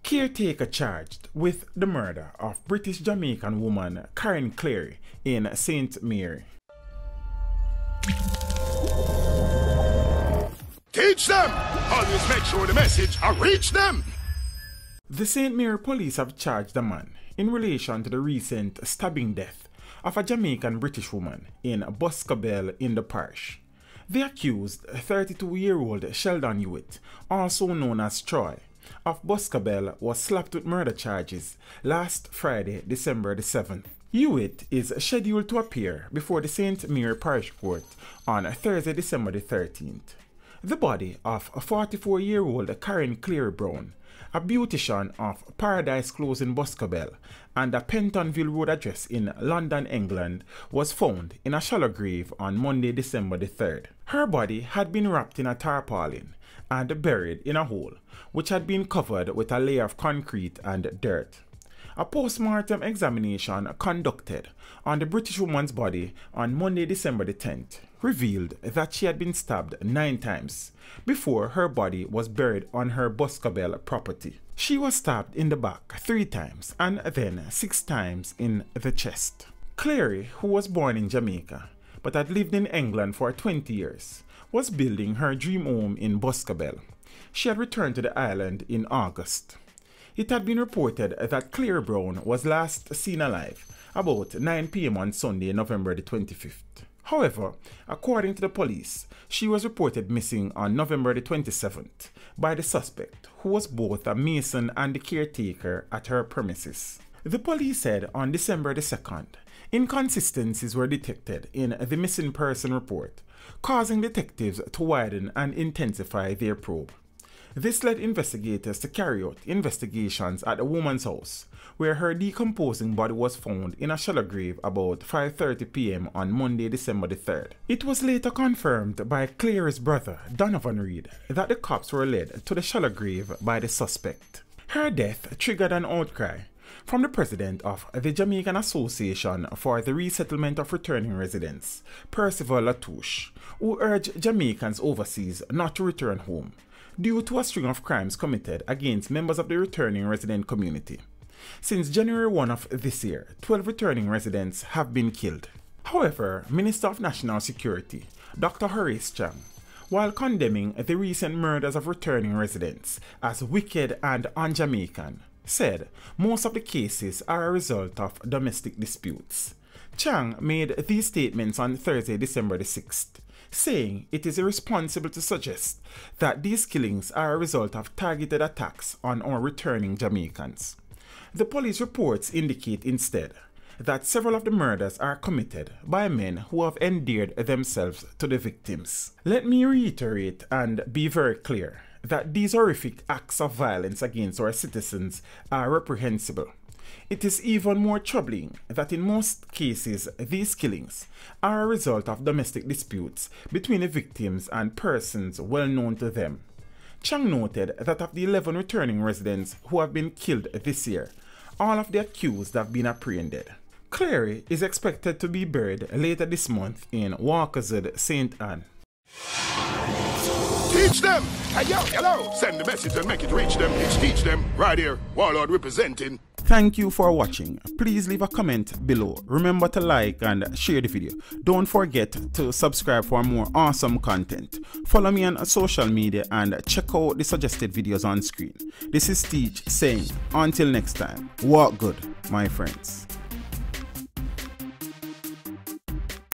Caretaker charged with the murder of British-Jamaican woman Karen Cleary in St Mary. Teach them! Always make sure the message reach them! The St Mary police have charged the man in relation to the recent stabbing death of a Jamaican-British woman in Boscobel in the parish. The accused, 32-year-old Sheldon Hewitt, also known as Troy, of Boscobel, was slapped with murder charges last Friday, December the 7th. Hewitt is scheduled to appear before the St Mary Parish Court on Thursday, December the 13th. The body of 44-year-old Karen Cleary-Brown, a beautician of Paradise Close in Boscobel and a Pentonville Road address in London, England, was found in a shallow grave on Monday, December the 3rd. Her body had been wrapped in a tarpaulin and buried in a hole, which had been covered with a layer of concrete and dirt. A post-mortem examination conducted on the British woman's body on Monday, December the 10th, revealed that she had been stabbed 9 times before her body was buried on her Boscobel property. She was stabbed in the back 3 times and then 6 times in the chest. Cleary, who was born in Jamaica but had lived in England for 20 years, was building her dream home in Boscobel. She had returned to the island in August. It had been reported that Cleary-Brown was last seen alive about 9 p.m. on Sunday, November the 25th. However, according to the police, she was reported missing on November the 27th by the suspect, who was both a mason and the caretaker at her premises. The police said on December the 2nd, inconsistencies were detected in the missing person report, causing detectives to widen and intensify their probe. This led investigators to carry out investigations at the woman's house, where her decomposing body was found in a shallow grave about 5:30 p.m. on Monday, December the 3rd. It was later confirmed by Clary's brother, Donovan Reed, that the cops were led to the shallow grave by the suspect. Her death triggered an outcry from the president of the Jamaican Association for the Resettlement of Returning Residents, Percival Latouche, who urged Jamaicans overseas not to return home due to a string of crimes committed against members of the returning resident community. Since January 1 of this year, 12 returning residents have been killed. However, Minister of National Security, Dr. Horace Chang, while condemning the recent murders of returning residents as wicked and un-Jamaican, said most of the cases are a result of domestic disputes. Chang made these statements on Thursday, December the 6th, saying it is irresponsible to suggest that these killings are a result of targeted attacks on our returning Jamaicans. The police reports indicate instead that several of the murders are committed by men who have endeared themselves to the victims. Let me reiterate and be very clear that these horrific acts of violence against our citizens are reprehensible. It is even more troubling that in most cases these killings are a result of domestic disputes between the victims and persons well known to them. Chang noted that of the 11 returning residents who have been killed this year, all of the accused have been apprehended. Cleary is expected to be buried later this month in Walkerswood, St Anne. Teach them! Hey, yo, hello! Send the message and make it reach them. Teach them. Right here, Warlord representing. Thank you for watching. Please leave a comment below. Remember to like and share the video. Don't forget to subscribe for more awesome content. Follow me on social media and check out the suggested videos on screen. This is Teach saying, until next time, walk good, my friends.